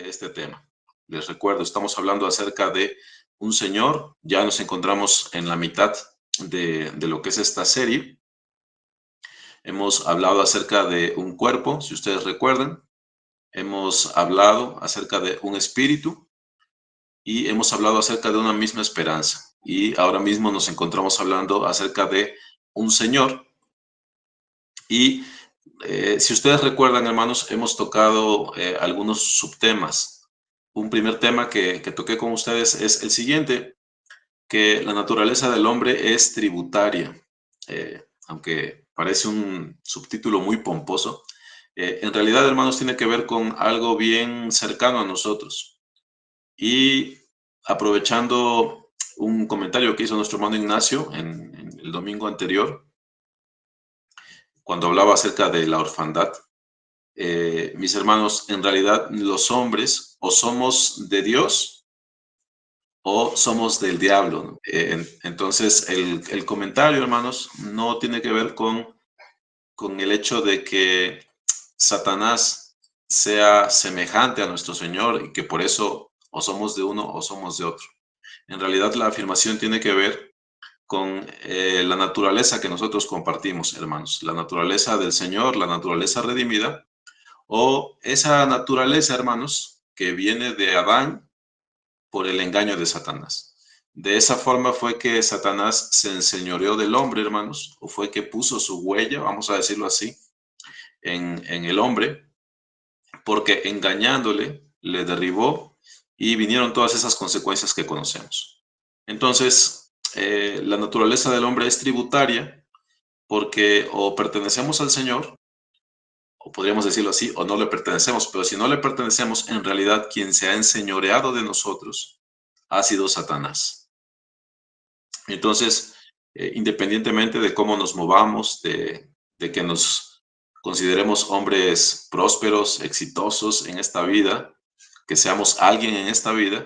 de este tema. Les recuerdo, estamos hablando acerca de un Señor. Ya nos encontramos en la mitad de lo que es esta serie. Hemos hablado acerca de un cuerpo, si ustedes recuerdan. Hemos hablado acerca de un espíritu y hemos hablado acerca de una misma esperanza. Y ahora mismo nos encontramos hablando acerca de un Señor. Y si ustedes recuerdan, hermanos, hemos tocado algunos subtemas. Un primer tema que toqué con ustedes es el siguiente, que la naturaleza del hombre es tributaria. Aunque parece un subtítulo muy pomposo, en realidad, hermanos, tiene que ver con algo bien cercano a nosotros. Y aprovechando un comentario que hizo nuestro hermano Ignacio en el domingo anterior, cuando hablaba acerca de la orfandad, mis hermanos, en realidad los hombres o somos de Dios o somos del diablo, ¿no? Entonces, el comentario, hermanos, no tiene que ver con el hecho de que Satanás sea semejante a nuestro Señor y que por eso o somos de uno o somos de otro. En realidad, la afirmación tiene que ver con la naturaleza que nosotros compartimos, hermanos. La naturaleza del Señor, la naturaleza redimida, o esa naturaleza, hermanos, que viene de Adán por el engaño de Satanás. De esa forma fue que Satanás se enseñoreó del hombre, hermanos, o fue que puso su huella, vamos a decirlo así, en el hombre, porque engañándole le derribó y vinieron todas esas consecuencias que conocemos. Entonces, la naturaleza del hombre es tributaria porque o pertenecemos al Señor, o podríamos decirlo así, o no le pertenecemos, pero si no le pertenecemos, en realidad quien se ha enseñoreado de nosotros ha sido Satanás. Entonces, independientemente de cómo nos movamos, de que nos consideremos hombres prósperos, exitosos en esta vida, que seamos alguien en esta vida,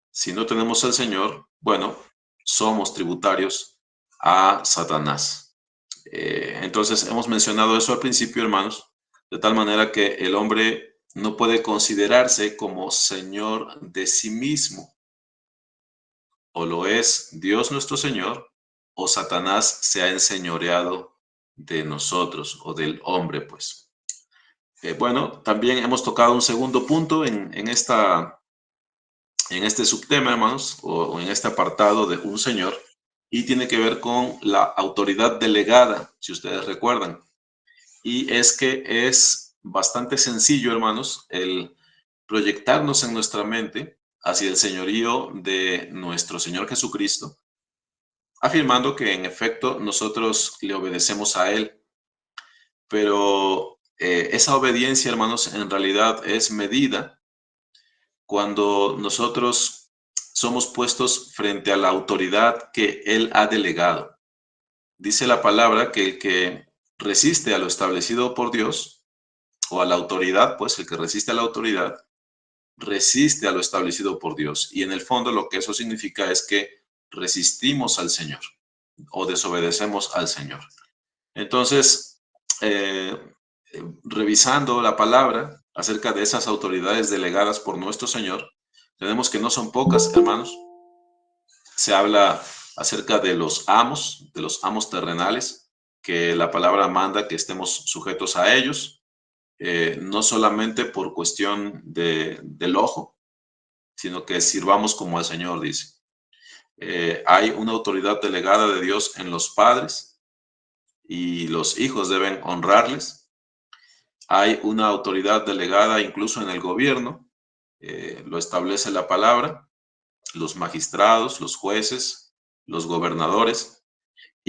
si no tenemos al Señor, bueno, somos tributarios a Satanás. Entonces, hemos mencionado eso al principio, hermanos, de tal manera que el hombre no puede considerarse como Señor de sí mismo. O lo es Dios nuestro Señor, o Satanás se ha enseñoreado de nosotros o del hombre, pues. Bueno, también hemos tocado un segundo punto en este subtema, hermanos, o en este apartado de un Señor, y tiene que ver con la autoridad delegada, si ustedes recuerdan. Y es que es bastante sencillo, hermanos, el proyectarnos en nuestra mente hacia el señorío de nuestro Señor Jesucristo, afirmando que en efecto nosotros le obedecemos a Él. Pero esa obediencia, hermanos, en realidad es medida cuando nosotros somos puestos frente a la autoridad que Él ha delegado. Dice la palabra que el que resiste a lo establecido por Dios, o a la autoridad, pues el que resiste a la autoridad, resiste a lo establecido por Dios. Y en el fondo lo que eso significa es que resistimos al Señor o desobedecemos al Señor. Entonces, revisando la palabra acerca de esas autoridades delegadas por nuestro Señor, tenemos que no son pocas, hermanos. Se habla acerca de los amos terrenales, que la palabra manda que estemos sujetos a ellos, no solamente por cuestión del ojo, sino que sirvamos como el Señor dice. Hay una autoridad delegada de Dios en los padres y los hijos deben honrarles. Hay una autoridad delegada incluso en el gobierno, lo establece la palabra, los magistrados, los jueces, los gobernadores.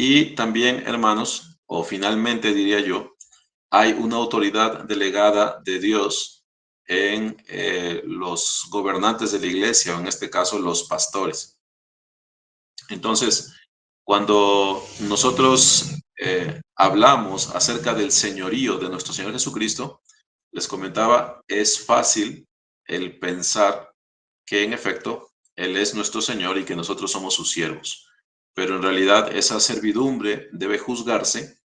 Y también, hermanos, o finalmente diría yo, hay una autoridad delegada de Dios en los gobernantes de la iglesia, o en este caso los pastores. Entonces, cuando nosotros hablamos acerca del señorío de nuestro Señor Jesucristo, les comentaba, es fácil el pensar que en efecto Él es nuestro Señor y que nosotros somos sus siervos. Pero en realidad esa servidumbre debe juzgarse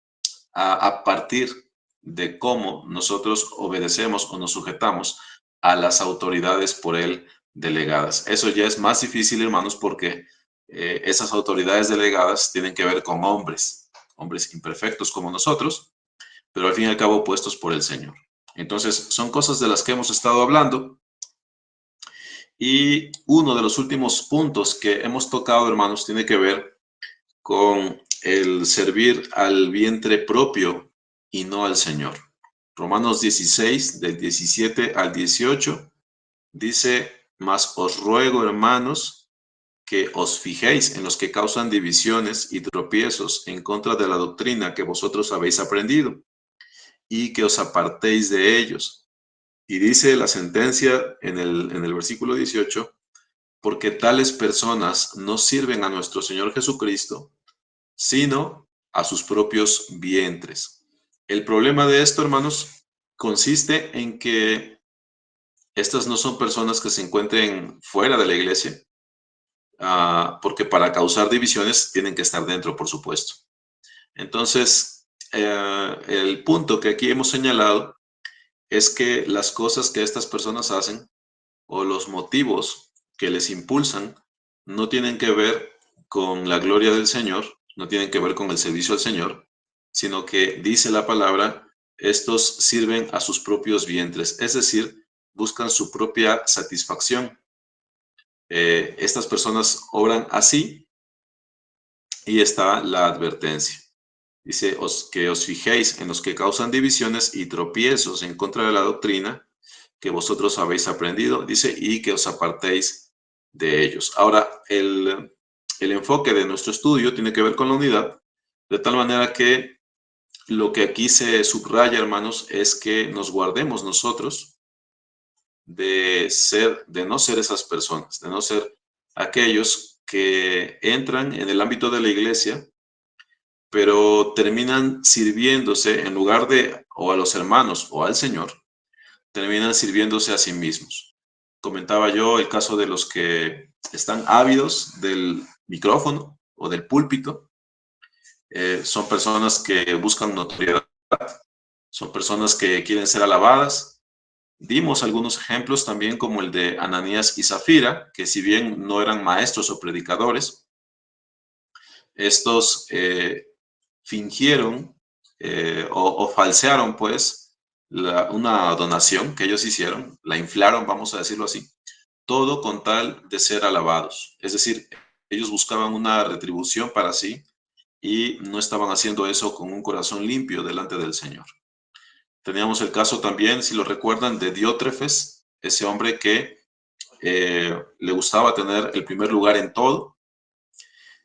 a partir de cómo nosotros obedecemos o nos sujetamos a las autoridades por él delegadas. Eso ya es más difícil, hermanos, porque esas autoridades delegadas tienen que ver con hombres, hombres imperfectos como nosotros, pero al fin y al cabo puestos por el Señor. Entonces, son cosas de las que hemos estado hablando. Y uno de los últimos puntos que hemos tocado, hermanos, tiene que ver con el servir al vientre propio y no al Señor. Romanos 16, del 17 al 18, dice: mas os ruego, hermanos, que os fijéis en los que causan divisiones y tropiezos en contra de la doctrina que vosotros habéis aprendido, y que os apartéis de ellos. Y dice la sentencia en el versículo 18: porque tales personas no sirven a nuestro Señor Jesucristo, sino a sus propios vientres. El problema de esto, hermanos, consiste en que estas no son personas que se encuentren fuera de la iglesia, porque para causar divisiones tienen que estar dentro, por supuesto. Entonces, el punto que aquí hemos señalado es que las cosas que estas personas hacen o los motivos que les impulsan no tienen que ver con la gloria del Señor, no tienen que ver con el servicio al Señor, sino que dice la palabra, estos sirven a sus propios vientres, es decir, buscan su propia satisfacción. Estas personas obran así y está la advertencia. Dice, que os fijéis en los que causan divisiones y tropiezos en contra de la doctrina que vosotros habéis aprendido, dice, y que os apartéis de ellos. Ahora, el enfoque de nuestro estudio tiene que ver con la unidad, de tal manera que lo que aquí se subraya, hermanos, es que nos guardemos nosotros de no ser esas personas, de no ser aquellos que entran en el ámbito de la iglesia, pero terminan sirviéndose en lugar de o a los hermanos o al Señor, terminan sirviéndose a sí mismos. Comentaba yo el caso de los que están ávidos del micrófono o del púlpito. Son personas que buscan notoriedad, son personas que quieren ser alabadas. Dimos algunos ejemplos también como el de Ananías y Zafira, que si bien no eran maestros o predicadores, estos fingieron o falsearon pues una donación que ellos hicieron, la inflaron, vamos a decirlo así, todo con tal de ser alabados. Es decir, ellos buscaban una retribución para sí y no estaban haciendo eso con un corazón limpio delante del Señor. Teníamos el caso también, si lo recuerdan, de Diótrefes, ese hombre que le gustaba tener el primer lugar en todo,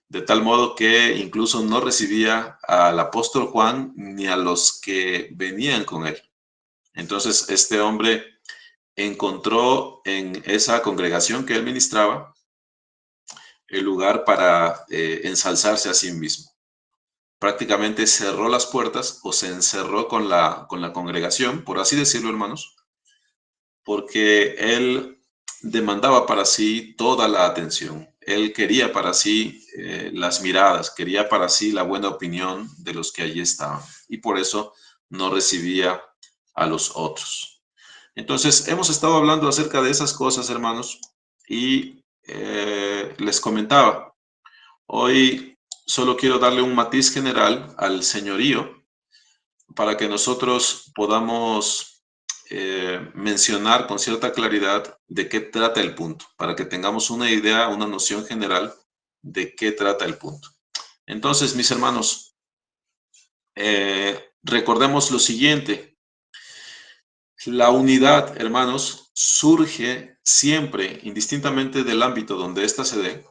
de tal modo que incluso no recibía al apóstol Juan ni a los que venían con él. Entonces, este hombre encontró en esa congregación que él ministraba el lugar para ensalzarse a sí mismo. Prácticamente cerró las puertas o se encerró con la congregación, por así decirlo, hermanos, porque él demandaba para sí toda la atención. Él quería para sí las miradas, quería para sí la buena opinión de los que allí estaban y por eso no recibía a los otros. Entonces, hemos estado hablando acerca de esas cosas, hermanos, y les comentaba, hoy solo quiero darle un matiz general al señorío para que nosotros podamos mencionar con cierta claridad de qué trata el punto, para que tengamos una idea, una noción general de qué trata el punto. Entonces, mis hermanos, recordemos lo siguiente. La unidad, hermanos, surge siempre, indistintamente del ámbito donde ésta se dé,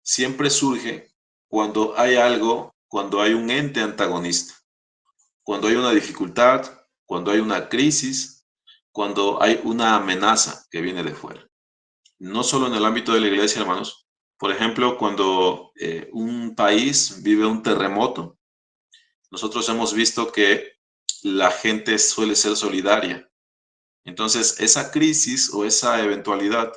siempre surge cuando hay algo, cuando hay un ente antagonista, cuando hay una dificultad, cuando hay una crisis, cuando hay una amenaza que viene de fuera. No solo en el ámbito de la iglesia, hermanos. Por ejemplo, cuando un país vive un terremoto, nosotros hemos visto que la gente suele ser solidaria. Entonces, esa crisis o esa eventualidad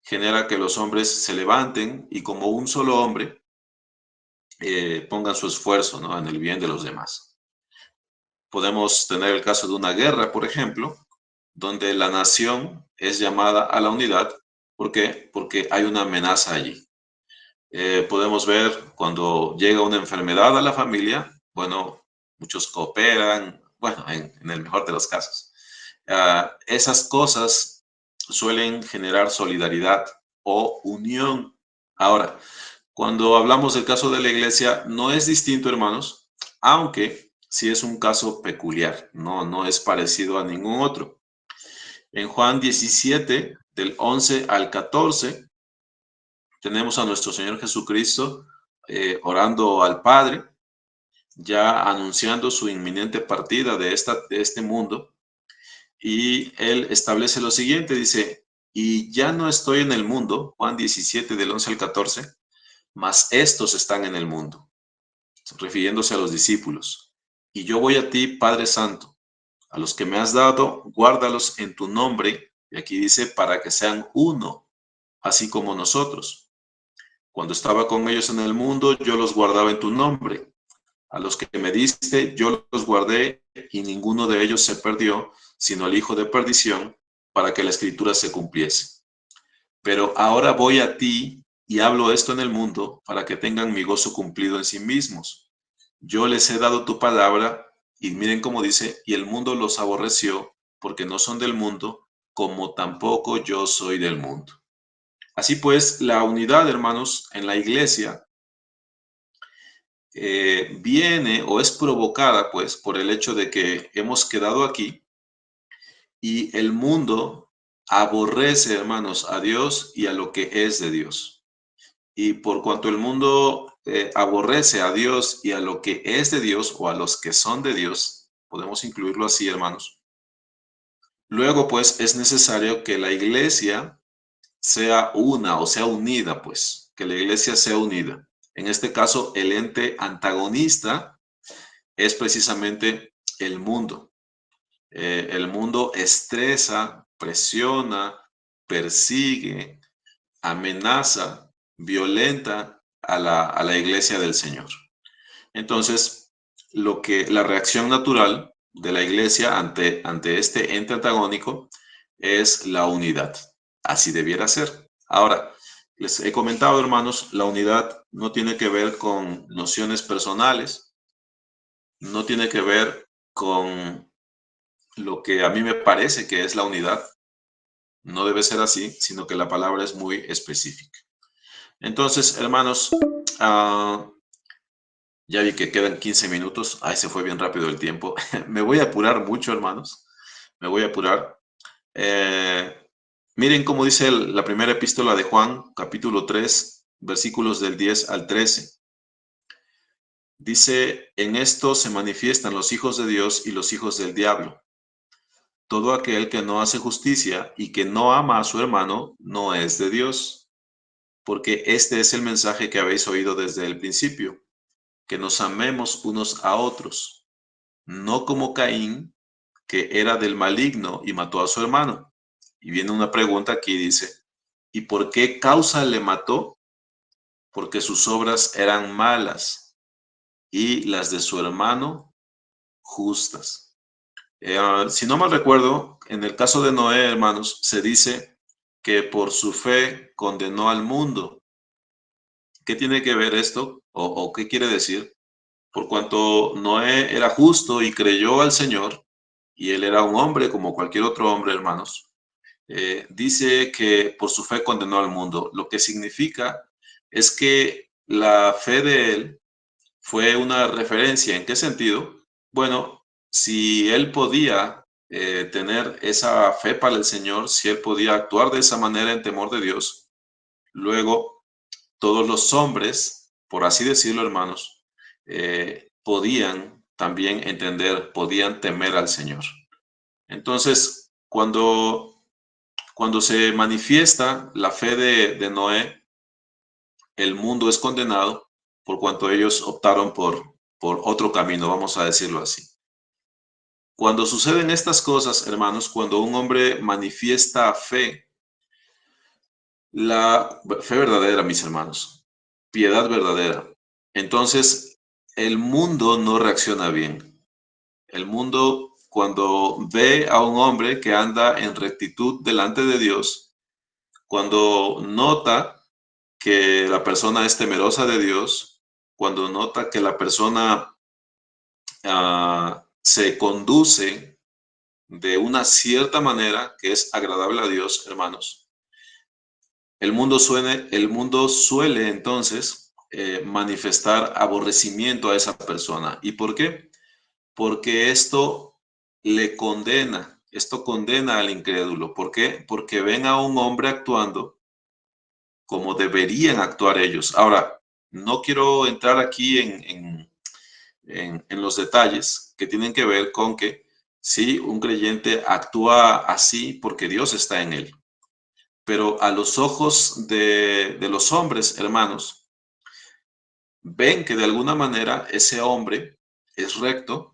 genera que los hombres se levanten y como un solo hombre pongan su esfuerzo, ¿no?, en el bien de los demás. Podemos tener el caso de una guerra, por ejemplo, donde la nación es llamada a la unidad. ¿Por qué? Porque hay una amenaza allí. Podemos ver cuando llega una enfermedad a la familia, bueno, muchos cooperan, bueno, en el mejor de los casos. Esas cosas suelen generar solidaridad o unión. Ahora, cuando hablamos del caso de la iglesia, no es distinto, hermanos, aunque sí es un caso peculiar, no es parecido a ningún otro. En Juan 17, del 11 al 14, tenemos a nuestro Señor Jesucristo orando al Padre, ya anunciando su inminente partida de este mundo, y Él establece lo siguiente, dice, y ya no estoy en el mundo, Juan 17, del 11 al 14, mas estos están en el mundo, refiriéndose a los discípulos, y yo voy a ti, Padre Santo, a los que me has dado, guárdalos en tu nombre, y aquí dice, para que sean uno, así como nosotros. Cuando estaba con ellos en el mundo, yo los guardaba en tu nombre. A los que me diste, yo los guardé y ninguno de ellos se perdió, sino el hijo de perdición, para que la escritura se cumpliese. Pero ahora voy a ti y hablo esto en el mundo para que tengan mi gozo cumplido en sí mismos. Yo les he dado tu palabra y miren cómo dice, y el mundo los aborreció porque no son del mundo, como tampoco yo soy del mundo. Así pues, la unidad, hermanos, en la iglesia viene o es provocada pues por el hecho de que hemos quedado aquí y el mundo aborrece, hermanos, a Dios y a lo que es de Dios. Y por cuanto el mundo aborrece a Dios y a lo que es de Dios o a los que son de Dios, podemos incluirlo así, hermanos. Luego pues es necesario que la iglesia sea una o sea unida, pues, que la iglesia sea unida. En este caso, el ente antagonista es precisamente el mundo. El mundo estresa, presiona, persigue, amenaza, violenta a la iglesia del Señor. Entonces, la reacción natural de la iglesia ante este ente antagónico es la unidad. Así debiera ser. Ahora, les he comentado, hermanos, la unidad no tiene que ver con nociones personales, no tiene que ver con lo que a mí me parece que es la unidad. No debe ser así, sino que la palabra es muy específica. Entonces, hermanos, ya vi que quedan 15 minutos. Ay, se fue bien rápido el tiempo. Me voy a apurar mucho, hermanos. Me voy a apurar. Eh, Miren cómo dice la primera epístola de Juan, capítulo 3, versículos del 10 al 13. Dice, en esto se manifiestan los hijos de Dios y los hijos del diablo. Todo aquel que no hace justicia y que no ama a su hermano no es de Dios, porque este es el mensaje que habéis oído desde el principio, que nos amemos unos a otros, no como Caín, que era del maligno y mató a su hermano. Y viene una pregunta aquí, dice, ¿y por qué causa le mató? Porque sus obras eran malas y las de su hermano justas. Si no mal recuerdo, en el caso de Noé, hermanos, se dice que por su fe condenó al mundo. ¿Qué tiene que ver esto? O qué quiere decir? Por cuanto Noé era justo y creyó al Señor, y él era un hombre como cualquier otro hombre, hermanos, dice que por su fe condenó al mundo. Lo que significa es que la fe de él fue una referencia. ¿En qué sentido? Bueno, si él podía tener esa fe para el Señor, si él podía actuar de esa manera en temor de Dios, luego todos los hombres, por así decirlo, hermanos, podían también entender, podían temer al Señor. Entonces, cuando se manifiesta la fe de Noé, el mundo es condenado por cuanto ellos optaron por otro camino, vamos a decirlo así. Cuando suceden estas cosas, hermanos, cuando un hombre manifiesta fe, la fe verdadera, mis hermanos, piedad verdadera, entonces el mundo no reacciona bien. El mundo, cuando ve a un hombre que anda en rectitud delante de Dios, cuando nota que la persona es temerosa de Dios, cuando nota que la persona se conduce de una cierta manera que es agradable a Dios, hermanos, el mundo suele entonces manifestar aborrecimiento a esa persona. ¿Y por qué? Porque esto condena al incrédulo. ¿Por qué? Porque ven a un hombre actuando como deberían actuar ellos. Ahora, no quiero entrar aquí en los detalles que tienen que ver con que sí, un creyente actúa así porque Dios está en él. Pero a los ojos de los hombres, hermanos, ven que de alguna manera ese hombre es recto,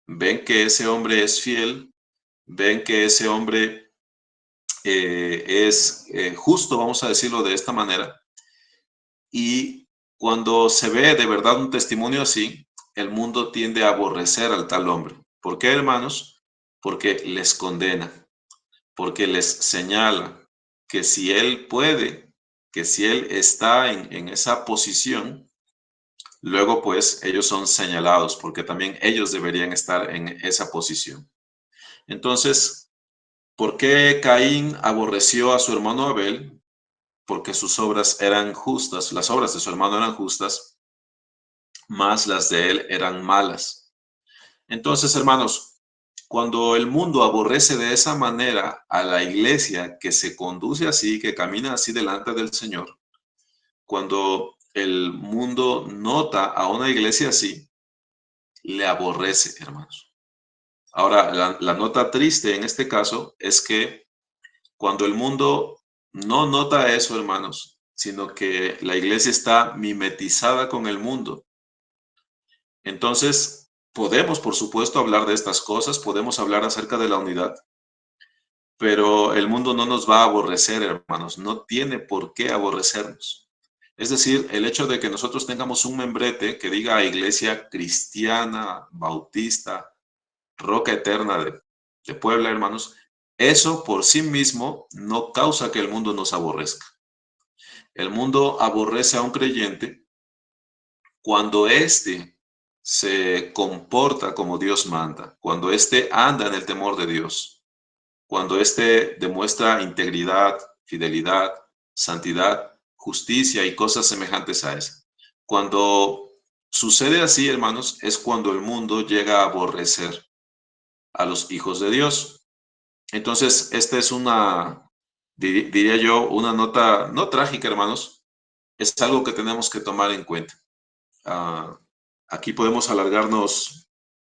ven que ese hombre es fiel, ven que ese hombre es justo, vamos a decirlo de esta manera, y cuando se ve de verdad un testimonio así, el mundo tiende a aborrecer al tal hombre. ¿Por qué, hermanos? Porque les condena, porque les señala que si él puede, que si él está en esa posición, luego pues ellos son señalados, porque también ellos deberían estar en esa posición. Entonces, ¿por qué Caín aborreció a su hermano Abel? Porque sus obras eran justas, las obras de su hermano eran justas, más las de él eran malas. Entonces, hermanos, cuando el mundo aborrece de esa manera a la iglesia que se conduce así, que camina así delante del Señor, cuando el mundo nota a una iglesia así, le aborrece, hermanos. Ahora, la nota triste en este caso es que cuando el mundo no nota eso, hermanos, sino que la iglesia está mimetizada con el mundo, entonces podemos, por supuesto, hablar de estas cosas, podemos hablar acerca de la unidad, pero el mundo no nos va a aborrecer, hermanos, no tiene por qué aborrecernos. Es decir, el hecho de que nosotros tengamos un membrete que diga Iglesia Cristiana, Bautista, Roca Eterna de Puebla, hermanos, eso por sí mismo no causa que el mundo nos aborrezca. El mundo aborrece a un creyente cuando éste se comporta como Dios manda, cuando éste anda en el temor de Dios, cuando éste demuestra integridad, fidelidad, santidad, justicia y cosas semejantes a esa. Cuando sucede así, hermanos, es cuando el mundo llega a aborrecer a los hijos de Dios. Entonces, esta es diría yo, una nota no trágica, hermanos, es algo que tenemos que tomar en cuenta. Uh, Aquí podemos alargarnos,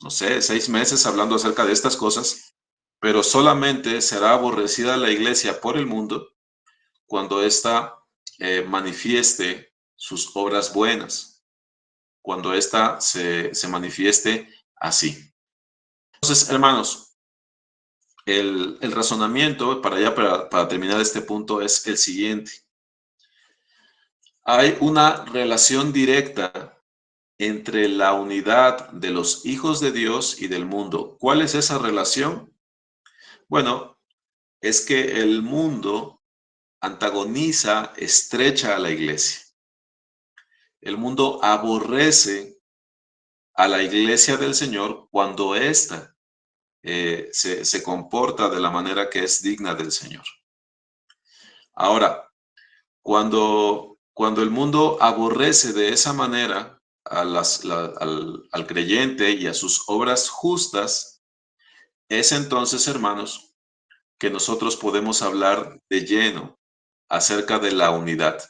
no sé, 6 meses hablando acerca de estas cosas, pero solamente será aborrecida la iglesia por el mundo cuando ésta manifieste sus obras buenas, cuando ésta se manifieste así. Entonces, hermanos, el razonamiento para terminar este punto es el siguiente. Hay una relación directa entre la unidad de los hijos de Dios y del mundo. ¿Cuál es esa relación? Bueno, es que el mundo antagoniza, estrecha a la iglesia. El mundo aborrece a la iglesia del Señor cuando ésta se comporta de la manera que es digna del Señor. Ahora, cuando el mundo aborrece de esa manera al creyente y a sus obras justas, es entonces, hermanos, que nosotros podemos hablar de lleno acerca de la unidad.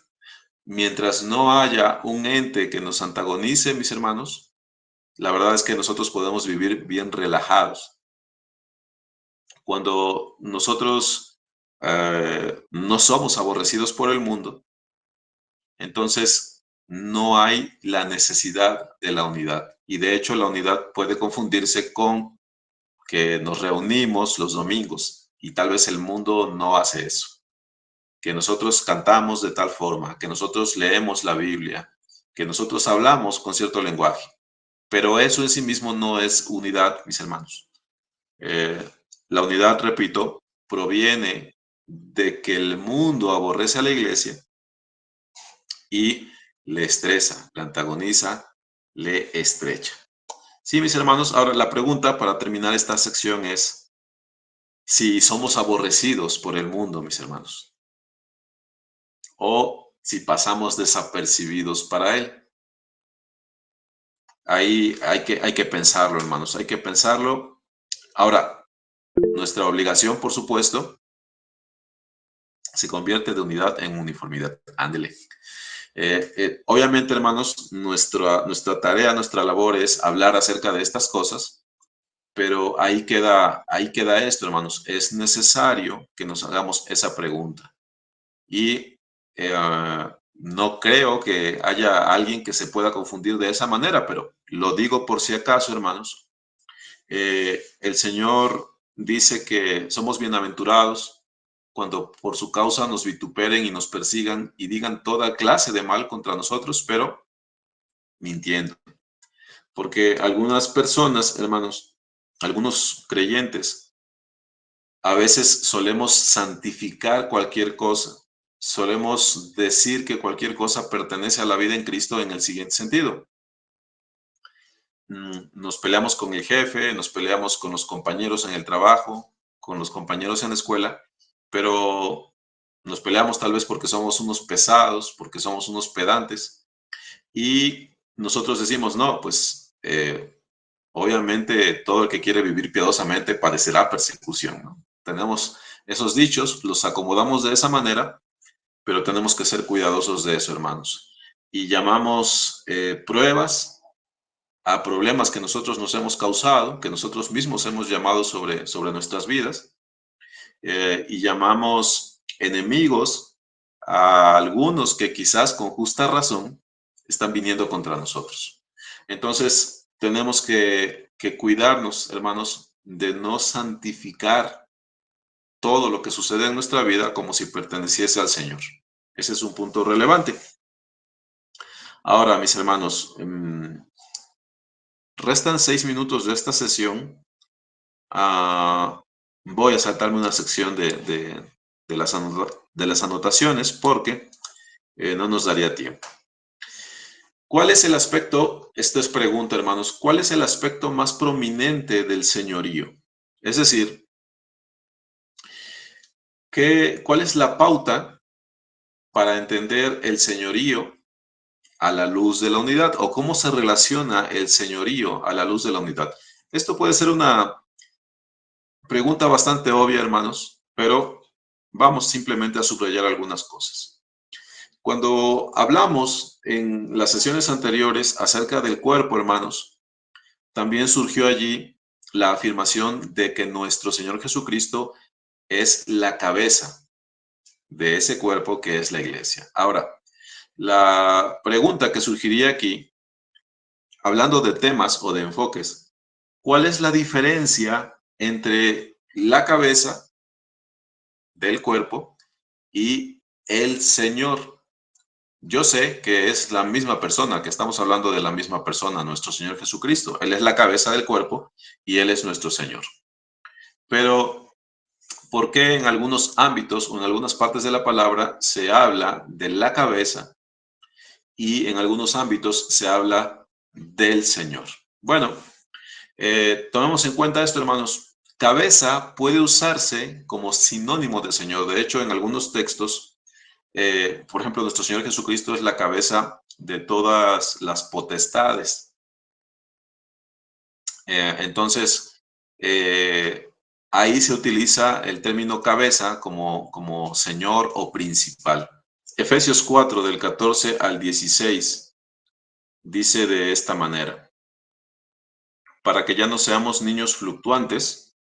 Mientras no haya un ente que nos antagonice, mis hermanos, la verdad es que nosotros podemos vivir bien relajados. Cuando nosotros no somos aborrecidos por el mundo, entonces no hay la necesidad de la unidad. Y de hecho la unidad puede confundirse con que nos reunimos los domingos y tal vez el mundo no hace eso. Que nosotros cantamos de tal forma, que nosotros leemos la Biblia, que nosotros hablamos con cierto lenguaje. Pero eso en sí mismo no es unidad, mis hermanos. Eh, la unidad, repito, proviene de que el mundo aborrece a la iglesia y le estresa, le antagoniza, le estrecha. Sí, mis hermanos, ahora la pregunta para terminar esta sección es si somos aborrecidos por el mundo, mis hermanos, o si pasamos desapercibidos para él. Ahí hay que pensarlo, hermanos, hay que pensarlo. Ahora, nuestra obligación, por supuesto, se convierte de unidad en uniformidad. Ándele. Obviamente, hermanos, nuestra tarea, nuestra labor es hablar acerca de estas cosas, pero ahí queda esto, hermanos. Es necesario que nos hagamos esa pregunta. Y no creo que haya alguien que se pueda confundir de esa manera, pero lo digo por si acaso, hermanos. El Señor dice que somos bienaventurados cuando por su causa nos vituperen y nos persigan y digan toda clase de mal contra nosotros, pero mintiendo. Porque algunas personas, hermanos, algunos creyentes, a veces solemos santificar cualquier cosa. Solemos decir que cualquier cosa pertenece a la vida en Cristo en el siguiente sentido. Nos peleamos con el jefe, nos peleamos con los compañeros en el trabajo, con los compañeros en la escuela, pero nos peleamos tal vez porque somos unos pesados, porque somos unos pedantes, y nosotros decimos, no, pues obviamente todo el que quiere vivir piadosamente padecerá persecución, ¿no? Tenemos esos dichos, los acomodamos de esa manera, pero tenemos que ser cuidadosos de eso, hermanos. Y llamamos pruebas a problemas que nosotros nos hemos causado, que nosotros mismos hemos llamado sobre nuestras vidas, y llamamos enemigos a algunos que quizás con justa razón están viniendo contra nosotros. Entonces, tenemos que cuidarnos, hermanos, de no santificar todo lo que sucede en nuestra vida como si perteneciese al Señor. Ese es un punto relevante. Ahora, mis hermanos, restan 6 minutos de esta sesión. Voy a saltarme una sección de las anotaciones porque no nos daría tiempo. ¿Cuál es el aspecto, esto es pregunta, hermanos, cuál es el aspecto más prominente del señorío? Es decir, ¿cuál es la pauta para entender el señorío a la luz de la unidad? ¿O cómo se relaciona el señorío a la luz de la unidad? Esto puede ser una pregunta bastante obvia, hermanos, pero vamos simplemente a subrayar algunas cosas. Cuando hablamos en las sesiones anteriores acerca del cuerpo, hermanos, también surgió allí la afirmación de que nuestro Señor Jesucristo es la cabeza de ese cuerpo que es la iglesia. Ahora, la pregunta que surgiría aquí, hablando de temas o de enfoques, ¿cuál es la diferencia entre la cabeza del cuerpo y el Señor? Yo sé que es la misma persona, que estamos hablando de la misma persona, nuestro Señor Jesucristo. Él es la cabeza del cuerpo y Él es nuestro Señor. Pero, ¿por qué en algunos ámbitos o en algunas partes de la palabra se habla de la cabeza y en algunos ámbitos se habla del Señor? Bueno, tomemos en cuenta esto, hermanos. Cabeza puede usarse como sinónimo de Señor. De hecho, en algunos textos, por ejemplo, nuestro Señor Jesucristo es la cabeza de todas las potestades. Entonces, ahí se utiliza el término cabeza como Señor o principal. Efesios 4, del 14 al 16, dice de esta manera: para que ya no seamos niños fluctuantes,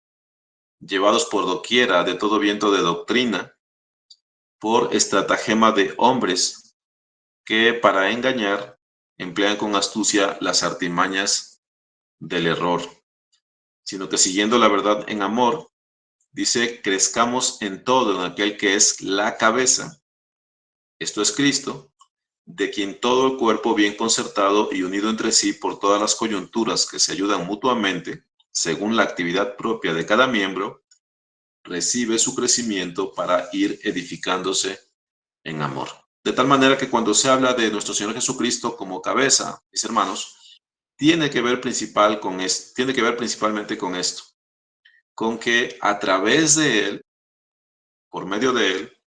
llevados por doquiera de todo viento de doctrina, por estratagema de hombres que para engañar emplean con astucia las artimañas del error, sino que siguiendo la verdad en amor, dice, crezcamos en todo en aquel que es la cabeza, esto es Cristo, de quien todo el cuerpo bien concertado y unido entre sí por todas las coyunturas que se ayudan mutuamente, según la actividad propia de cada miembro, recibe su crecimiento para ir edificándose en amor. De tal manera que cuando se habla de nuestro Señor Jesucristo como cabeza, mis hermanos, tiene que ver principalmente con esto, con que a través de Él, por medio de Él,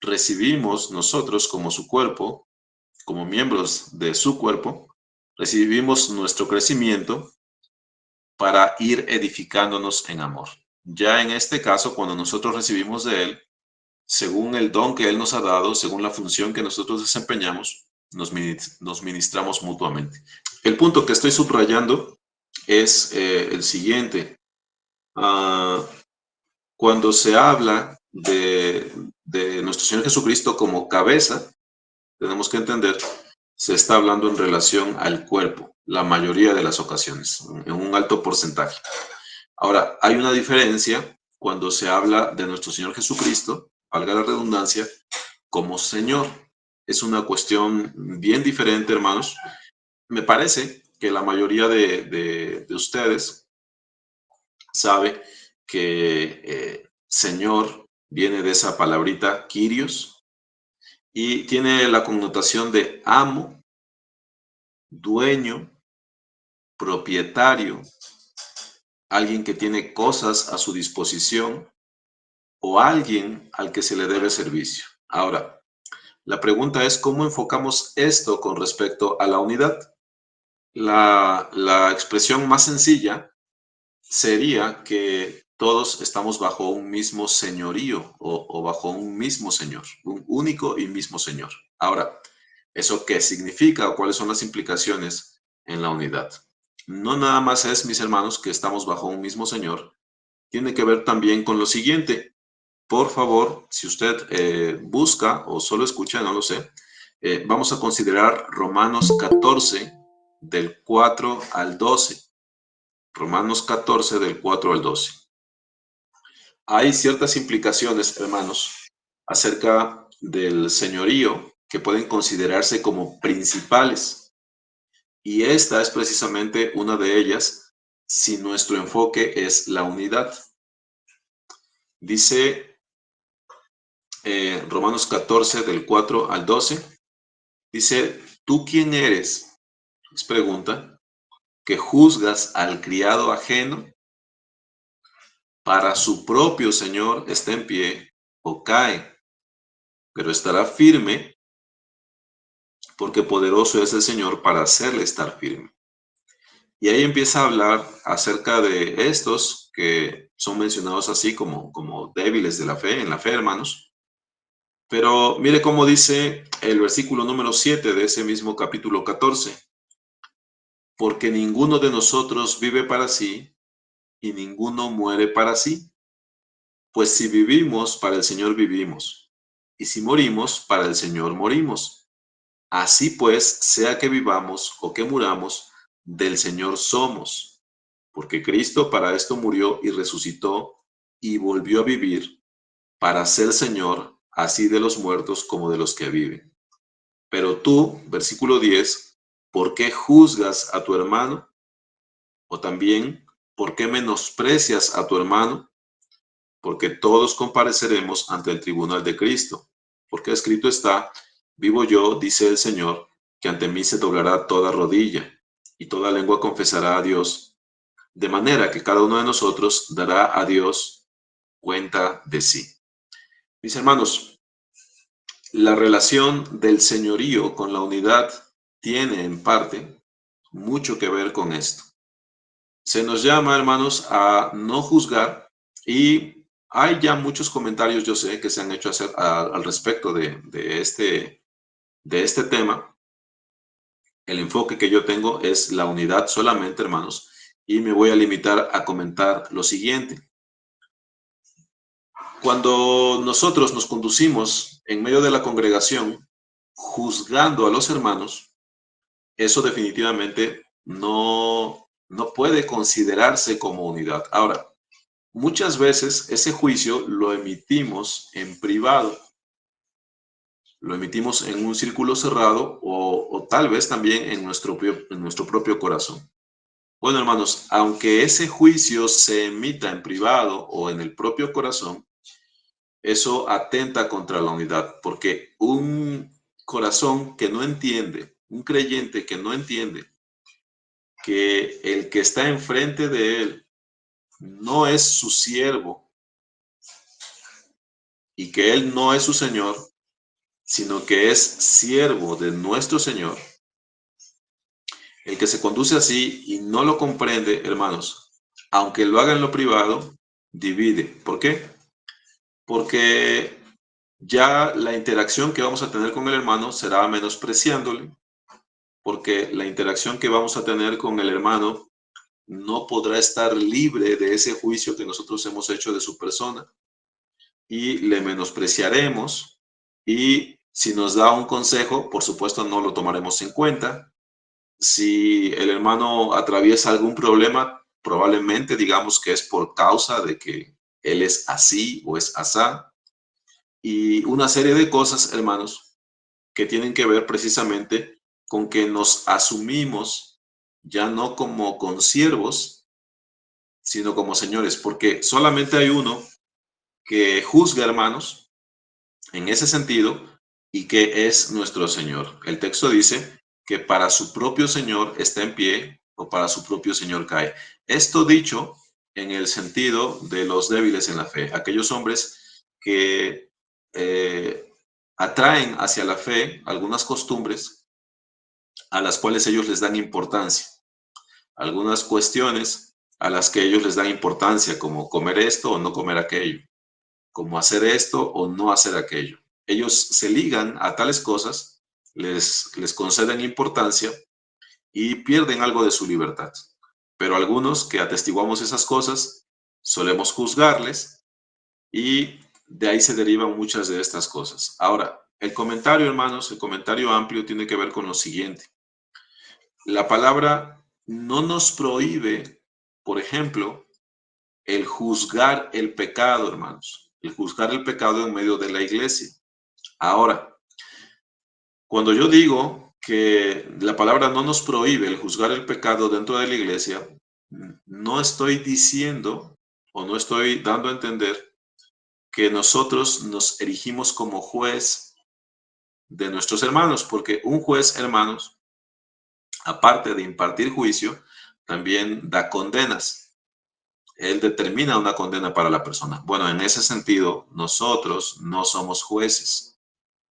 recibimos nosotros como su cuerpo, como miembros de su cuerpo, recibimos nuestro crecimiento para ir edificándonos en amor. Ya en este caso, cuando nosotros recibimos de Él, según el don que Él nos ha dado, según la función que nosotros desempeñamos, nos ministramos mutuamente. El punto que estoy subrayando es el siguiente. Uh, Cuando se habla de nuestro Señor Jesucristo como cabeza, tenemos que entender, se está hablando en relación al cuerpo, la mayoría de las ocasiones, en un alto porcentaje. Ahora, hay una diferencia cuando se habla de nuestro Señor Jesucristo, valga la redundancia, como Señor. Es una cuestión bien diferente, hermanos. Me parece que la mayoría de ustedes sabe que Señor viene de esa palabrita Kyrios y tiene la connotación de amo, dueño, propietario, alguien que tiene cosas a su disposición o alguien al que se le debe servicio. Ahora, la pregunta es cómo enfocamos esto con respecto a la unidad. La expresión más sencilla sería que todos estamos bajo un mismo señorío o bajo un mismo Señor, un único y mismo Señor. Ahora, ¿eso qué significa o cuáles son las implicaciones en la unidad? No nada más es, mis hermanos, que estamos bajo un mismo Señor, tiene que ver también con lo siguiente. Por favor, si usted busca o solo escucha, no lo sé, vamos a considerar Romanos 14 del 4 al 12. Romanos 14 del 4 al 12. Hay ciertas implicaciones, hermanos, acerca del señorío que pueden considerarse como principales. Y esta es precisamente una de ellas si nuestro enfoque es la unidad. Dice Romanos 14 del 4 al 12, dice, ¿tú quién eres? Es pregunta, que juzgas al criado ajeno, para su propio Señor está en pie o cae, pero estará firme porque poderoso es el Señor para hacerle estar firme. Y ahí empieza a hablar acerca de estos que son mencionados así como débiles de la fe, en la fe, hermanos. Pero mire cómo dice el versículo número 7 de ese mismo capítulo 14. Porque ninguno de nosotros vive para sí y ninguno muere para sí. Pues si vivimos, para el Señor vivimos, y si morimos, para el Señor morimos. Así pues, sea que vivamos o que muramos, del Señor somos, porque Cristo para esto murió y resucitó y volvió a vivir para ser Señor, así de los muertos como de los que viven. Pero tú, versículo 10, ¿por qué juzgas a tu hermano? O también, ¿por qué menosprecias a tu hermano? Porque todos compareceremos ante el tribunal de Cristo. Porque escrito está, vivo yo, dice el Señor, que ante mí se doblará toda rodilla y toda lengua confesará a Dios, de manera que cada uno de nosotros dará a Dios cuenta de sí. Mis hermanos, la relación del señorío con la unidad tiene en parte mucho que ver con esto. Se nos llama, hermanos, a no juzgar y hay ya muchos comentarios, yo sé, que se han hecho al respecto de este tema. El enfoque que yo tengo es la unidad solamente, hermanos, y me voy a limitar a comentar lo siguiente. Cuando nosotros nos conducimos en medio de la congregación juzgando a los hermanos, eso definitivamente no puede considerarse como unidad. Ahora, muchas veces ese juicio lo emitimos en privado, lo emitimos en un círculo cerrado o tal vez también en nuestro propio corazón. Bueno, hermanos, aunque ese juicio se emita en privado o en el propio corazón, eso atenta contra la unidad, porque un corazón que no entiende, un creyente que no entiende que el que está enfrente de él no es su siervo y que él no es su señor, sino que es siervo de nuestro Señor, el que se conduce así y no lo comprende, hermanos, aunque lo haga en lo privado, divide. ¿Por qué? Porque ya la interacción que vamos a tener con el hermano será menospreciándole, porque la interacción que vamos a tener con el hermano no podrá estar libre de ese juicio que nosotros hemos hecho de su persona y le menospreciaremos, y si nos da un consejo, por supuesto no lo tomaremos en cuenta. Si el hermano atraviesa algún problema, probablemente digamos que es por causa de que él es así o es asá, y una serie de cosas, hermanos, que tienen que ver precisamente con que nos asumimos ya no como consiervos, sino como señores, porque solamente hay uno que juzga, hermanos, en ese sentido, y que es nuestro Señor. El texto dice que para su propio Señor está en pie o para su propio Señor cae. Esto dicho en el sentido de los débiles en la fe, aquellos hombres que atraen hacia la fe algunas costumbres a las cuales ellos les dan importancia, algunas cuestiones a las que ellos les dan importancia, como comer esto o no comer aquello, como hacer esto o no hacer aquello. Ellos se ligan a tales cosas, les conceden importancia y pierden algo de su libertad. Pero algunos que atestiguamos esas cosas, solemos juzgarles y de ahí se derivan muchas de estas cosas. Ahora, el comentario, hermanos, el comentario amplio tiene que ver con lo siguiente. La palabra no nos prohíbe, por ejemplo, el juzgar el pecado, hermanos, el juzgar el pecado en medio de la iglesia. Ahora, cuando yo digo que la palabra no nos prohíbe el juzgar el pecado dentro de la iglesia, no estoy diciendo o no estoy dando a entender que nosotros nos erigimos como juez de nuestros hermanos, porque un juez, hermanos, aparte de impartir juicio, también da condenas. Él determina una condena para la persona. Bueno, en ese sentido, nosotros no somos jueces.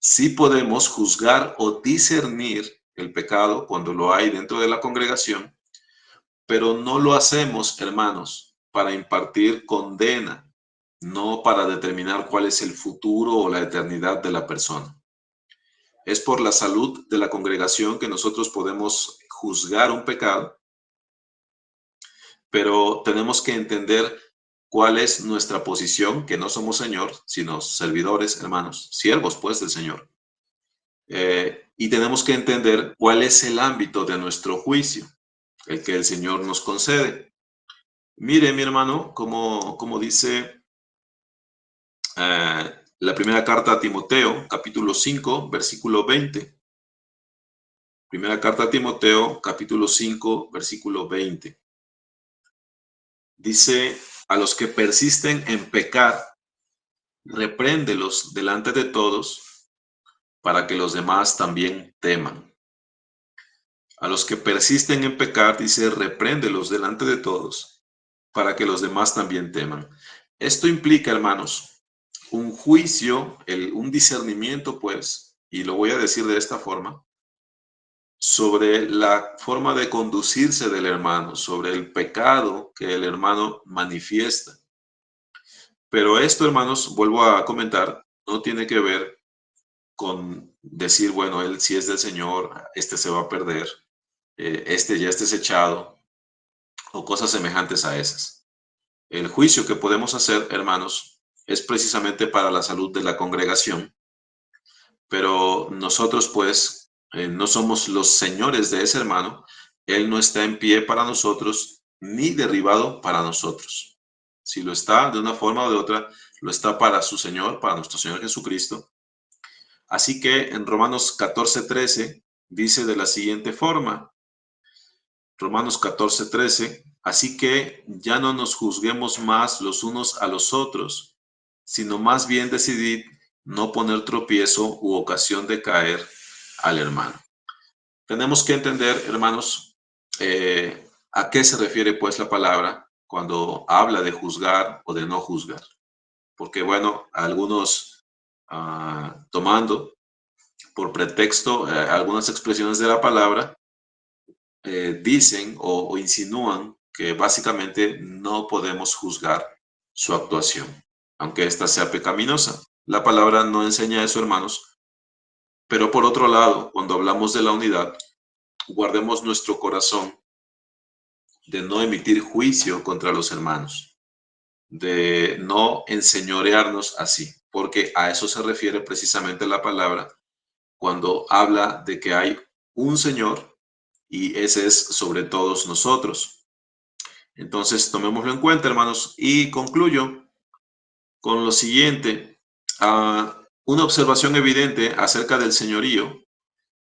Sí podemos juzgar o discernir el pecado cuando lo hay dentro de la congregación, pero no lo hacemos, hermanos, para impartir condena, no para determinar cuál es el futuro o la eternidad de la persona. Es por la salud de la congregación que nosotros podemos juzgar un pecado, pero tenemos que entender cuál es nuestra posición, que no somos Señor, sino servidores, hermanos, siervos pues del Señor. Y tenemos que entender cuál es el ámbito de nuestro juicio, el que el Señor nos concede. Mire, mi hermano, como dice la primera carta a Timoteo, capítulo 5, versículo 20. Primera carta a Timoteo, capítulo 5, versículo 20. Dice, a los que persisten en pecar, repréndelos delante de todos, para que los demás también teman. A los que persisten en pecar, dice, repréndelos delante de todos, para que los demás también teman. Esto implica, hermanos, un juicio, un discernimiento, pues, y lo voy a decir de esta forma, sobre la forma de conducirse del hermano, sobre el pecado que el hermano manifiesta. Pero esto, hermanos, vuelvo a comentar, no tiene que ver con decir, bueno, él sí es del Señor, este se va a perder, este ya está desechado, o cosas semejantes a esas. El juicio que podemos hacer, hermanos, es precisamente para la salud de la congregación, pero nosotros pues no somos los señores de ese hermano, él no está en pie para nosotros ni derribado para nosotros. Si lo está de una forma o de otra, lo está para su Señor, para nuestro Señor Jesucristo. Así que en Romanos 14:13 dice de la siguiente forma, Romanos 14:13, así que ya no nos juzguemos más los unos a los otros, sino más bien decidid no poner tropiezo u ocasión de caer al hermano. Tenemos que entender, hermanos, a qué se refiere pues la palabra cuando habla de juzgar o de no juzgar. Porque bueno, algunos tomando por pretexto algunas expresiones de la palabra, dicen o insinúan que básicamente no podemos juzgar su actuación, aunque ésta sea pecaminosa. La palabra no enseña eso, hermanos, pero por otro lado, cuando hablamos de la unidad, guardemos nuestro corazón de no emitir juicio contra los hermanos, de no enseñorearnos así, porque a eso se refiere precisamente la palabra cuando habla de que hay un Señor y ese es sobre todos nosotros. Entonces, tomémoslo en cuenta, hermanos, y concluyo con lo siguiente. Una observación evidente acerca del señorío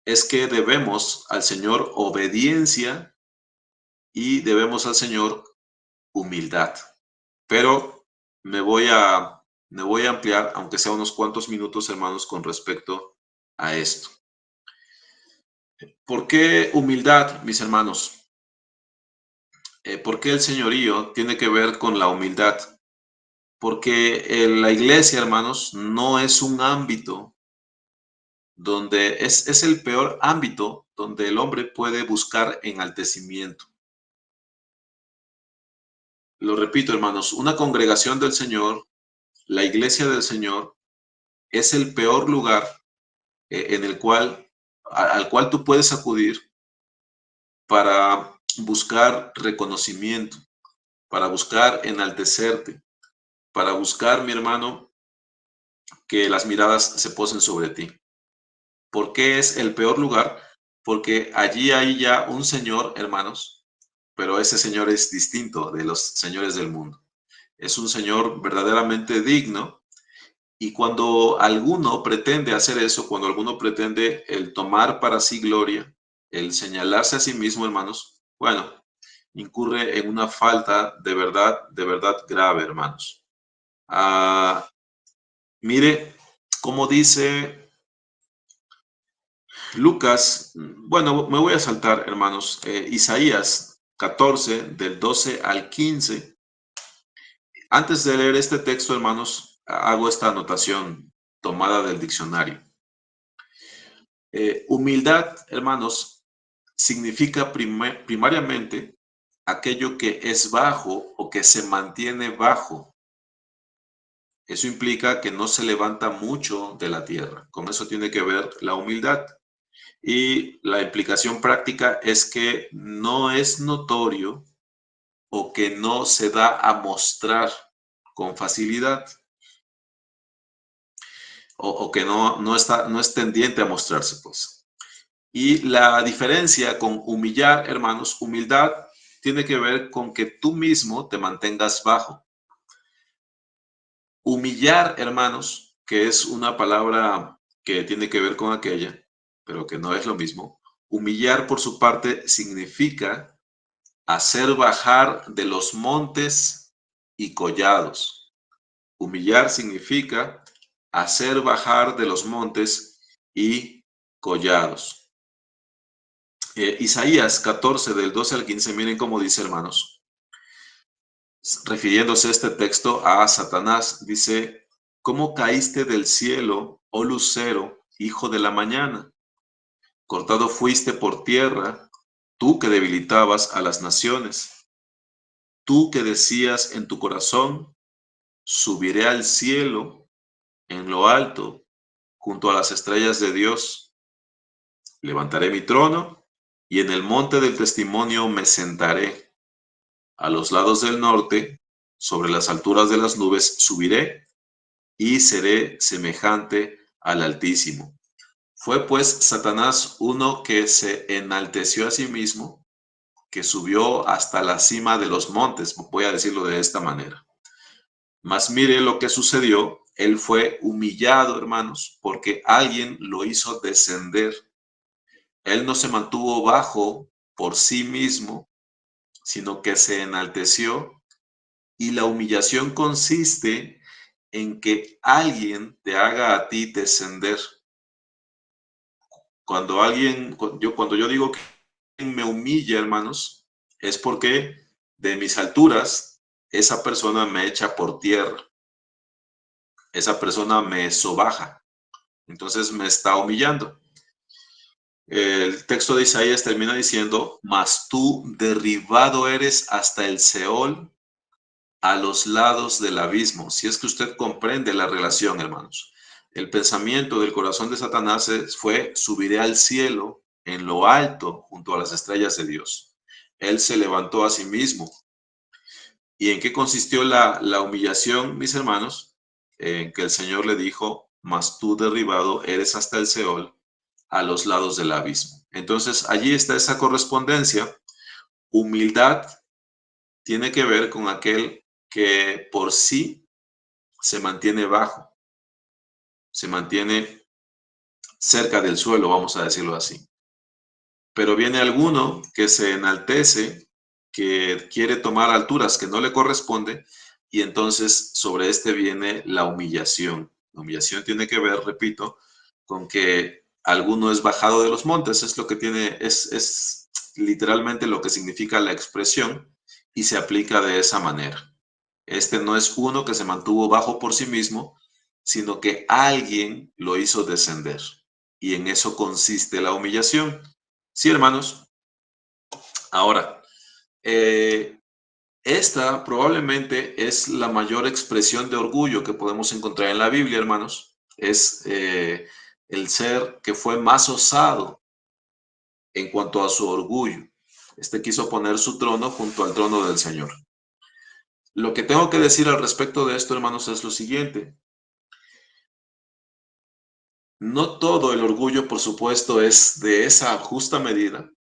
es que debemos al Señor obediencia y debemos al Señor humildad. Pero me voy a, me voy a ampliar, aunque sea unos cuantos minutos, hermanos, con respecto a esto. ¿Por qué humildad, mis hermanos? ¿Por qué el señorío tiene que ver con la humildad? Porque la iglesia, hermanos, no es un ámbito donde es el peor ámbito donde el hombre puede buscar enaltecimiento. Lo repito, hermanos, una congregación del Señor, la iglesia del Señor, es el peor lugar en el cual, al cual tú puedes acudir para buscar reconocimiento, para buscar enaltecerte, para buscar, mi hermano, que las miradas se posen sobre ti. ¿Por qué es el peor lugar? Porque allí hay ya un señor, hermanos, pero ese señor es distinto de los señores del mundo. Es un señor verdaderamente digno y cuando alguno pretende hacer eso, cuando alguno pretende el tomar para sí gloria, el señalarse a sí mismo, hermanos, bueno, incurre en una falta de verdad grave, hermanos. Mire cómo dice Lucas, bueno, me voy a saltar, hermanos, Isaías 14, del 12 al 15. Antes de leer este texto, hermanos, hago esta anotación tomada del diccionario. Humildad, hermanos, significa primariamente aquello que es bajo o que se mantiene bajo. Eso implica que no se levanta mucho de la tierra. Con eso tiene que ver la humildad. Y la implicación práctica es que no es notorio o que no se da a mostrar con facilidad o que no es tendiente a mostrarse, pues. Y la diferencia con humillar, hermanos, humildad tiene que ver con que tú mismo te mantengas bajo. Humillar, hermanos, que es una palabra que tiene que ver con aquella, pero que no es lo mismo. Humillar, por su parte, significa hacer bajar de los montes y collados. Humillar significa hacer bajar de los montes y collados. Isaías 14, del 12 al 15, miren cómo dice, hermanos. Refiriéndose este texto a Satanás, dice, ¿cómo caíste del cielo, oh lucero, hijo de la mañana? Cortado fuiste por tierra, tú que debilitabas a las naciones. Tú que decías en tu corazón, subiré al cielo, en lo alto, junto a las estrellas de Dios. Levantaré mi trono y en el monte del testimonio me sentaré. A los lados del norte, sobre las alturas de las nubes, subiré y seré semejante al Altísimo. Fue pues Satanás uno que se enalteció a sí mismo, que subió hasta la cima de los montes, voy a decirlo de esta manera. Mas mire lo que sucedió, él fue humillado, hermanos, porque alguien lo hizo descender. Él no se mantuvo bajo por sí mismo, sino que se enalteció, y la humillación consiste en que alguien te haga a ti descender. Cuando yo digo que alguien me humilla, hermanos, es porque de mis alturas esa persona me echa por tierra, esa persona me sobaja, entonces me está humillando. El texto de Isaías termina diciendo: mas tú derribado eres hasta el Seol, a los lados del abismo. Si es que usted comprende la relación, hermanos. El pensamiento del corazón de Satanás fue: subiré al cielo, en lo alto, junto a las estrellas de Dios. Él se levantó a sí mismo. ¿Y en qué consistió la humillación, mis hermanos? En que el Señor le dijo: mas tú derribado eres hasta el Seol, a los lados del abismo. Entonces, allí está esa correspondencia. Humildad tiene que ver con aquel que por sí se mantiene bajo, se mantiene cerca del suelo, vamos a decirlo así. Pero viene alguno que se enaltece, que quiere tomar alturas que no le corresponde, y entonces sobre este viene la humillación. La humillación tiene que ver, repito, con que alguno es bajado de los montes, es lo que tiene, es literalmente lo que significa la expresión, y se aplica de esa manera. Este no es uno que se mantuvo bajo por sí mismo, sino que alguien lo hizo descender. Y en eso consiste la humillación. Sí, hermanos. Ahora, eh, esta probablemente es la mayor expresión de orgullo que podemos encontrar en la Biblia, hermanos. Es el ser que fue más osado en cuanto a su orgullo. Este quiso poner su trono junto al trono del Señor. Lo que tengo que decir al respecto de esto, hermanos, es lo siguiente. No todo el orgullo, por supuesto, es de esa justa medida,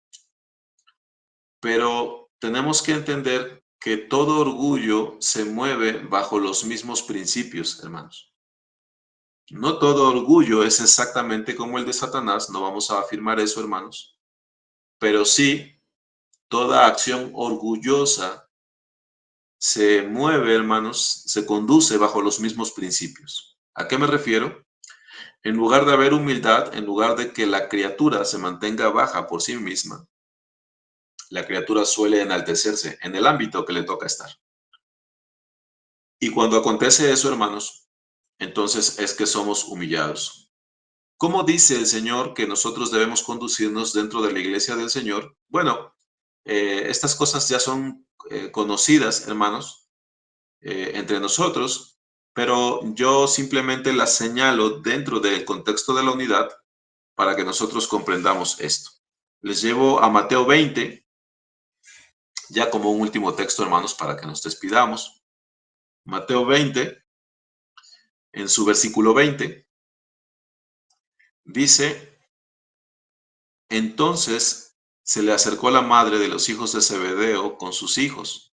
pero tenemos que entender que todo orgullo se mueve bajo los mismos principios, hermanos. No todo orgullo es exactamente como el de Satanás, no vamos a afirmar eso, hermanos, pero sí toda acción orgullosa se mueve, hermanos, se conduce bajo los mismos principios. ¿A qué me refiero? En lugar de haber humildad, en lugar de que la criatura se mantenga baja por sí misma, la criatura suele enaltecerse en el ámbito que le toca estar. Y cuando acontece eso, hermanos, entonces es que somos humillados. ¿Cómo dice el Señor que nosotros debemos conducirnos dentro de la iglesia del Señor? Bueno, estas cosas ya son conocidas, hermanos, entre nosotros, pero yo simplemente las señalo dentro del contexto de la unidad para que nosotros comprendamos esto. Les llevo a Mateo 20, ya como un último texto, hermanos, para que nos despidamos. Mateo 20, en su versículo 20, dice: entonces se le acercó la madre de los hijos de Zebedeo con sus hijos,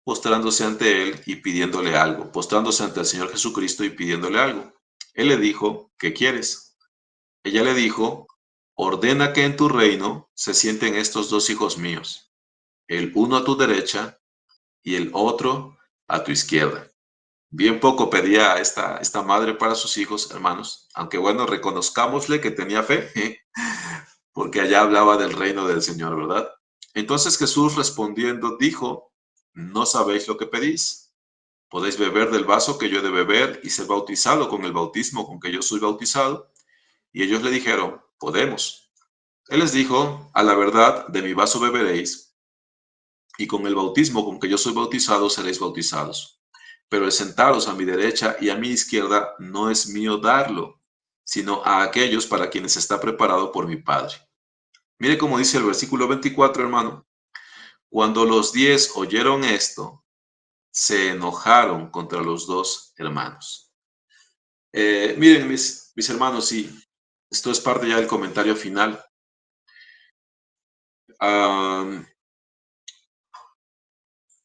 postrándose ante él y pidiéndole algo, postrándose ante el Señor Jesucristo y pidiéndole algo. Él le dijo: ¿qué quieres? Ella le dijo: ordena que en tu reino se sienten estos dos hijos míos, el uno a tu derecha y el otro a tu izquierda. Bien poco pedía esta madre para sus hijos, hermanos, aunque bueno, reconozcámosle que tenía fe, porque allá hablaba del reino del Señor, ¿verdad? Entonces Jesús respondiendo dijo: no sabéis lo que pedís. ¿Podéis beber del vaso que yo he de beber y ser bautizado con el bautismo con que yo soy bautizado? Y ellos le dijeron: podemos. Él les dijo: a la verdad, de mi vaso beberéis, y con el bautismo con que yo soy bautizado seréis bautizados. Pero el sentaros a mi derecha y a mi izquierda no es mío darlo, sino a aquellos para quienes está preparado por mi Padre. Mire cómo dice el versículo 24, hermano. Cuando los 10 oyeron esto, se enojaron contra los dos hermanos. Miren, mis hermanos, y esto es parte ya del comentario final.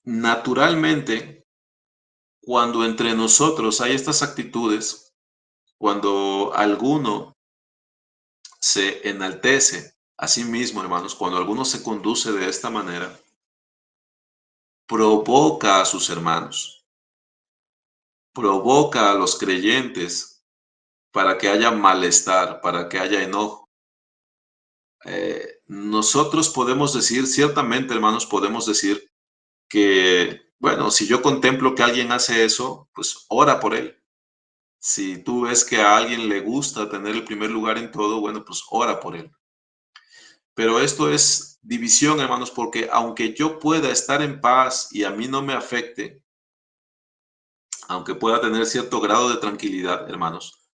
Naturalmente, cuando entre nosotros hay estas actitudes, cuando alguno se enaltece a sí mismo, hermanos, cuando alguno se conduce de esta manera, provoca a sus hermanos, provoca a los creyentes para que haya malestar, para que haya enojo. Nosotros podemos decir, ciertamente, hermanos, podemos decir que, bueno, si yo contemplo que alguien hace eso, pues ora por él. Si tú ves que a alguien le gusta tener el primer lugar en todo, bueno, pues ora por él. Pero esto es división, hermanos, porque aunque yo pueda estar en paz y a mí no me afecte, aunque pueda tener cierto grado de tranquilidad, hermanos,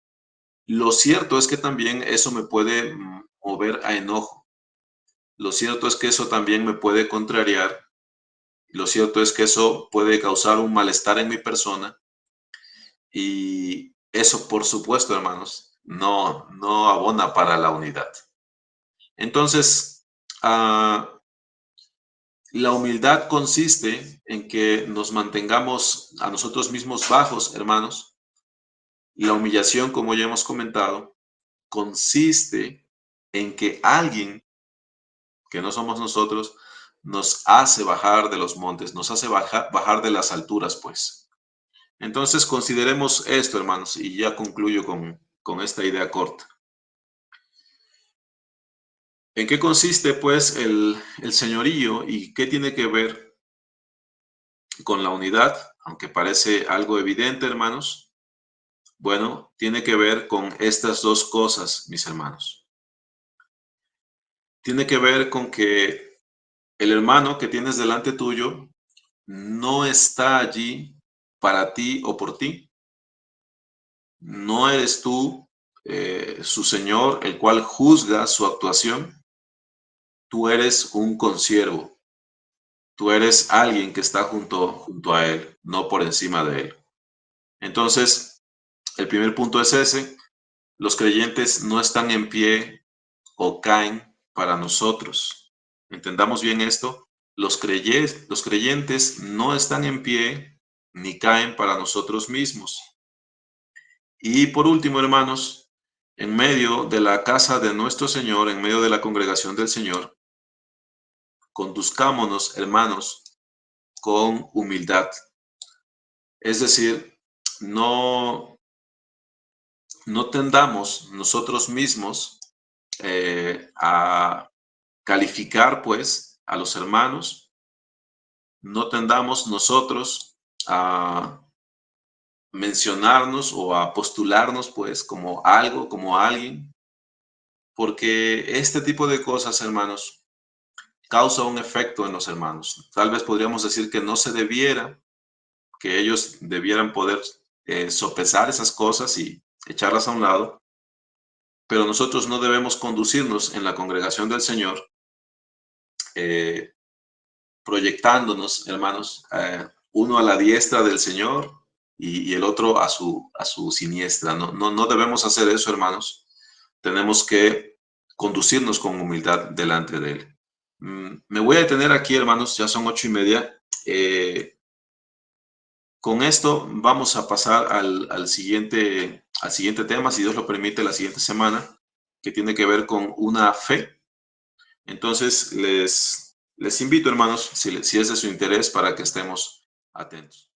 lo cierto es que también eso me puede mover a enojo. Lo cierto es que eso también me puede contrariar. Lo cierto es que eso puede causar un malestar en mi persona y eso, por supuesto, hermanos, no abona para la unidad. Entonces, la humildad consiste en que nos mantengamos a nosotros mismos bajos, hermanos. La humillación, como ya hemos comentado, consiste en que alguien que no somos nosotros nos hace bajar de los montes, nos hace bajar de las alturas, pues. Entonces, consideremos esto, hermanos, y ya concluyo con esta idea corta. ¿En qué consiste, pues, el señorío y qué tiene que ver con la unidad? Aunque parece algo evidente, hermanos. Bueno, tiene que ver con estas dos cosas, mis hermanos. Tiene que ver con que el hermano que tienes delante tuyo no está allí para ti o por ti. No eres tú su señor, el cual juzga su actuación. Tú eres un consiervo. Tú eres alguien que está junto a él, no por encima de él. Entonces, el primer punto es ese. Los creyentes no están en pie o caen para nosotros. Entendamos bien esto. Los creyentes no están en pie ni caen para nosotros mismos. Y por último, hermanos, en medio de la casa de nuestro Señor, en medio de la congregación del Señor, conduzcámonos, hermanos, con humildad. Es decir, no, no tendamos nosotros mismos a calificar, pues, a los hermanos, no tendamos nosotros a mencionarnos o a postularnos, pues, como algo, como alguien, porque este tipo de cosas, hermanos, causa un efecto en los hermanos. Tal vez podríamos decir que no se debiera, que ellos debieran poder sopesar esas cosas y echarlas a un lado, pero nosotros no debemos conducirnos en la congregación del Señor eh, proyectándonos, hermanos, uno a la diestra del Señor y el otro a su siniestra. No debemos hacer eso, hermanos. Tenemos que conducirnos con humildad delante de Él. Me voy a detener aquí, hermanos, ya son 8:30. Con esto vamos a pasar al siguiente tema, si Dios lo permite, la siguiente semana, que tiene que ver con una fe. Entonces, les invito, hermanos, si es de su interés, para que estemos atentos.